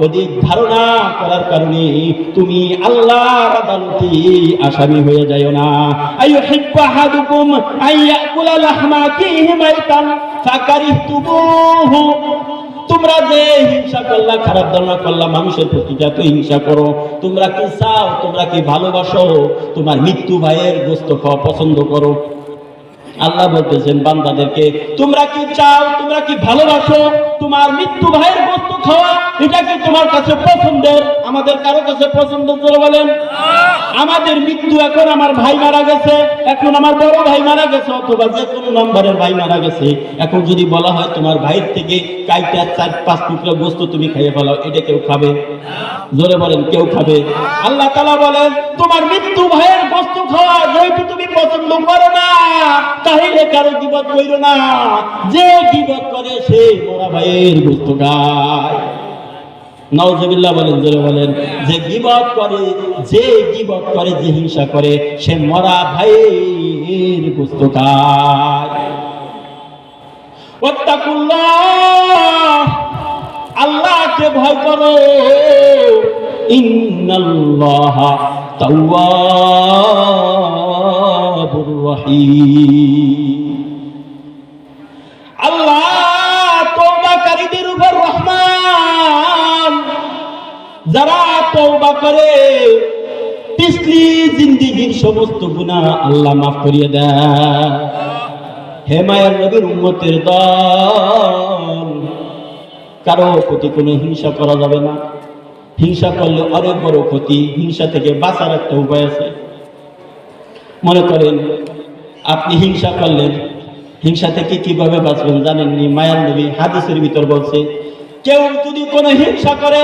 অধিক ধারণা করার কারণে তুমি আল্লাহর আদালতে আসামি হয়ে যাও না। আইয়ুহিব্বু আহাদুকুম আইয়াকুলা লাহমা আখিহি মাইতান ফাকারিহতুমুহু। তোমরা যে হিংসা করলা, খারাপ ধারণা করলা, মানুষের প্রতি যত হিংসা করো, তোমরা কি চাও? তোমরা কি ভালোবাসো তোমার মৃত্যু ভাইয়ের গোশত খাওয়া পছন্দ করো? আল্লাহ বলতেছেন বান্দাদেরকে, তোমরা কি চাও, তোমরা কি ভালোবাসো তোমার মৃত্যু ভাইয়ের বস্তু খাওয়া? এটা কি তোমার কাছে পছন্দের? আমাদের কারো কাছে পছন্দ করে বলেন? আমাদের মৃত্যু, এখন আমার ভাই মারা গেছে, এখন আমার বড় ভাই মারা গেছে, অথবা যে কোনো নম্বরের ভাই মারা গেছে, এখন যদি বলা হয় তোমার ভাইয়ের থেকে কাইটা 4-5 টুকরা বস্তু তুমি খাইয়ে ফেলাও, এটা কেউ খাবে? জোরে বলেন, কেউ খাবে? আল্লাহ তাআলা বলেন, তোমার মৃত্যু ভাইয়ের বস্তু খাওয়া যেহেতু তুমি পছন্দ করো না, তাহলে কারো গীবত কইরো না। যে গীবত করে সে মরা ভাইয়ের বস্তু খায়। নাউজুবিল্লাহ বলেন, জোরে বলেন। যে গীবত করে, যে গীবত করে, যে হিংসা করে, সে মরা ভাইয়ের বস্তু খায়। ওয়াত্তাকুল্লাহ, আল্লাহকে ভয় করো। ইন্নাল্লাহা তাওয়াবুর রহিম। আল্লাহ তওবাকারীদের উপর রহমান। যারা তওবা করে পিছলি জিন্দেগীর সমস্ত গুনাহ আল্লাহ মাফ করিয়ে দেয়। হে মায়ের নবীর উম্মতের দল, কারো প্রতি কোনো হিংসা করা যাবে না। হিংসা করলে অনেক বড় ক্ষতি। হিংসা থেকে বাঁচার একটা উপায় আছে। মনে করেন আপনি হিংসা করলেন, হিংসা থেকে কিভাবে বাঁচবেন জানেননি? মায়ার নবী হাদিসের ভিতর বলছে, কেউ যদি কোনো হিংসা করে,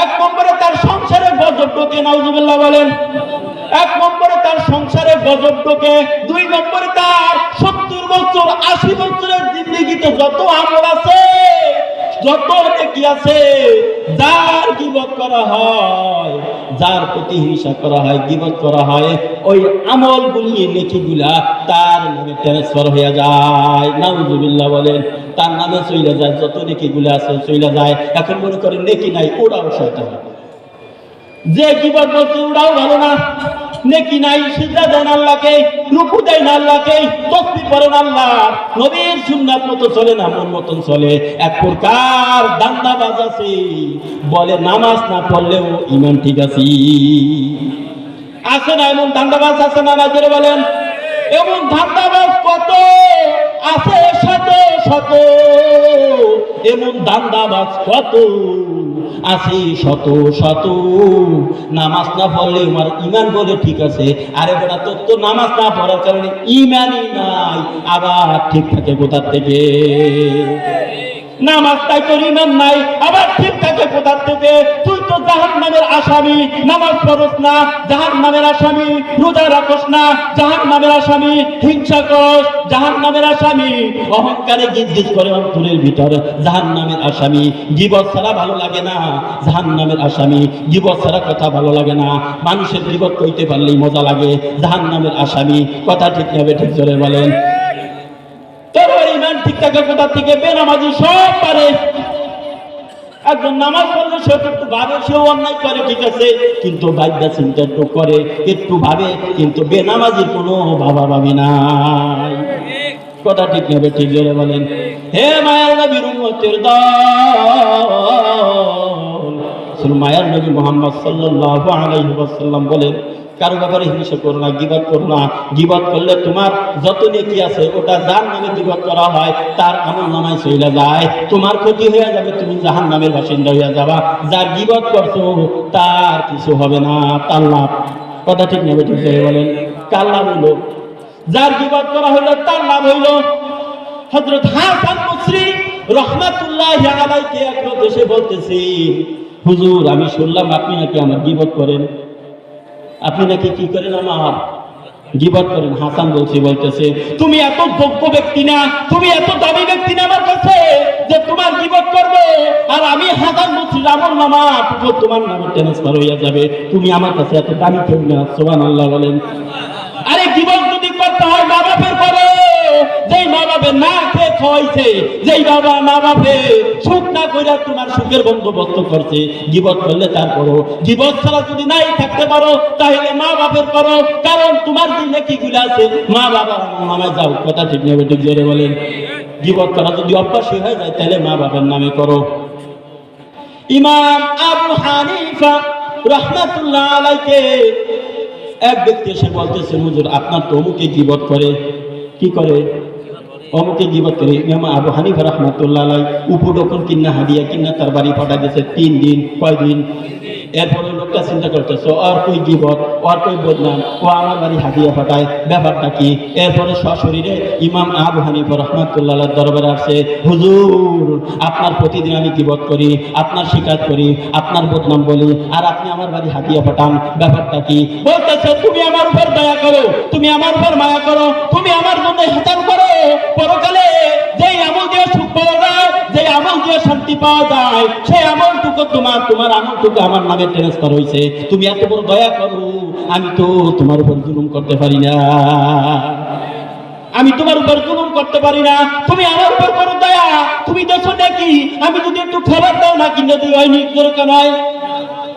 1 নম্বরে তার সংসারে গজব ঢোকে। নাউজুবিল্লাহ বলেন। 1 নম্বরে তার সংসারে গজব ঢোকে। 2 নম্বরে তার 70 বছর 80 বছরের জিন্দেগিতে যত আমল আছে, যত নেকি আছে, যার গীবত করা হয়, যার প্রতি হিংসা করা হয়, গীবত করা হয়, ওই আমলগুলি, নেকিগুলা তার নামে ট্রান্সফার হয়ে যায়। নাউজুবিল্লাহ বলেন। তার নামে চলে যায়, যত নেকিগুলো আছে চলে যায়। এখন মনে করেন নেকি নাই, ওরাও শয়তান। যে গীবত বলছে ওরাও ভালো না, নেকি নাই, সিজদা দেন আল্লাহকে, রুকু দেন আল্লাহকে, তাসবিহ করেন আল্লাহ, নবীর সুন্নাত মতো চলে না, মন মতন চলে। এক প্রকার দান্দাবাজ আছে, বলে নামাজ না পড়লেও ঈমান ঠিক আছে। আছে না এমন দান্দাবাজ? আছে না? জোরে বলেন। এমন দান্দাবাজ কত আছে, শত শত। এমন দান্দাবাজ কত আছে, শত শত। নামাজ না পড়লে আমার ঈমান বলে ঠিক আছে, আরে বেটা তোর তো নামাজ না পড়ার কারণে ঈমানই নাই, আবার ঠিক থাকে কোথা থেকে? নামাজ তাই তোর ঈমান নাই, আবার ঠিক থাকে কোথা থেকে? তুই তো জাহান্নামের আসামি। নামাজ পড়স না, জাহান্নামের আসামি। রোজা রাখস না, জাহান্নামের আসামি। হিংসা করস, জাহান্নামের আসামি। অহংকারে গিজগিজ করে অন্তরের ভিতরে, জাহান্নামের আসামি। গীবত ছাড়া ভালো লাগে না, জাহান্নামের আসামি। গীবত ছাড়া কথা ভালো লাগে না, মানুষের গীবত কইতে পারলেই মজা লাগে, জাহান্নামের আসামি। কথা ঠিক হবে? ঠিক জোরে বলেন। তোর ঈমান ঠিক থাকে কোথা থেকে? বেনামাজি সব পারে। একজন নামাজ পড়লে সে একটু ভাবে, সেও অন্যায় করে, ঠিক আছে, কিন্তু ভাবনা চিন্তা একটু করে, একটু ভাবে, কিন্তু বেনামাজির কোনো ভাবা ভাবি নাই। কথা ঠিক হবে? ঠিক জোরে বলেন। হে মায়ার নবীর উম্মতের দল, মায়ার নবী মুহাম্মদ সাল্লাল্লাহু আলাইহি ওয়াসাল্লাম বলেন, কারো ব্যাপারে হিংসা করো না, গীবত করো না। গীবত করলে তোমার যত নেকি আছে ওটা যার নামে গীবত করা হয় তার আমলনামায় চলে যায়, তোমার ক্ষতি হয়ে যাবে, তুমি জাহান্নামের বাসিন্দা হয়ে যাবা। যার গীবত করছো তার কিছু হবে না, তার লাভ। কথা ঠিক নেবে? ঠিক করে বলেন। কার লাভ হইল? যার গীবত করা হইল তার লাভ হইল। হযরত হাসান বসরি রাহমাতুল্লাহি আলাইহি এক লোক এসে বলতেছে, হুজুর আমি শুনলাম আপনি নাকি আমার গীবত করেন, আপনি নাকি কি করেন? আমার গীবত করেন। হাসান বলতেছে, তুমি এত যোগ্য ব্যক্তি না, তুমি এত দামি ব্যক্তি না আমার কাছে যে তোমার গীবত করব, আর আমি হাসান বসরির আমলনামা তোমার নামে ট্রান্সফার হয়ে যাবে। তুমি আমার কাছে এত দামি কেউ না। সুবহানাল্লাহ বলেন। আরে গীবত যদি করতে হয় মা বাপের করো, যেই মা বাপের না খেয়ে খাওয়াইছে, যেই বাবা মা বাপের সুখ না কইরা তোমার সুখের বন্দোবস্ত করছে, গীবত করলে তারপরও। গীবত ছাড়া যদি নাই থাকতে পারো তাহলে মা বাপের করো, কারণ তোমার যে নেকিগুলো আছে মা বাবার নামে যাও। কথা ঠিক নেবে? ঠিক জোরে বলেন। গীবত করা যদি অভ্যাসী হয়ে যায় তাহলে মা বাপের নামে করো। ইমাম আবু হানিফা রাহমাতুল্লাহ আলাইহি এক ব্যক্তি এসে বলতেছে, হুজুর আপনার তো অমুকে গীবত করে, কি করে? অমুকে গিবত করে। ইমাম আবু হানিফা রাহমাতুল্লাহ আলাইহি উপঢৌকন কিনা হাদিয়া কিনা তার বাড়ি পাঠাই দিয়েছে 3 দিন। কয় দিন? এরপরে লোকটা চিন্তা করতেছে ওর কই গিবত, ওর কই বদনাম, ও আমার বাড়ি হাদিয়া পাঠায়, ব্যাপারটা কি? এরপরে সশরীরে ইমাম আবু হানিফা রাহমাতুল্লাহ আলাইহির দরবারে আসছে, হুজুর আপনার প্রতিদিন আমি গিবত করি, আপনার শিকায়ত করি, আপনার বদনাম বলি, আর আপনি আমার বাড়ি হাদিয়া পাঠান, ব্যাপারটা কি? বলতেছে তুমি আমার উপর দয়া করো, তুমি আমার উপর মায়া করো, তুমি আমার জন্য হিসাব করো, পরকালে যেই আমল দিয়ে সুখ পাওয়া যায়, যেই আমল দিয়ে শান্তি পাওয়া যায়, সেই আমলটুকু তোমার আমলটুকু আমার নামে ট্রান্সফার হয়েছে। তুমি এত বড় দয়া করো, আমি তো তোমার উপর জুলুম করতে পারি না, আমি তোমার উপর জুলুম করতে পারি না, তুমি আমার উপর করো দয়া। তুমি দেখো নাকি আমি যদি একটু খাবার দাও না কিনা দিই হয়নি দরকার নয়,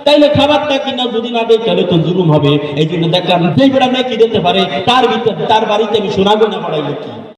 তাইলে খাবারটা কিনা যদি না দেয় তাহলে তো জুলুম হবে। এই জন্য দেখলাম যেই বেড়া নাকি দিতে পারে তার ভিতর তার বাড়িতে আমি সোনাগোনা পড়াই কি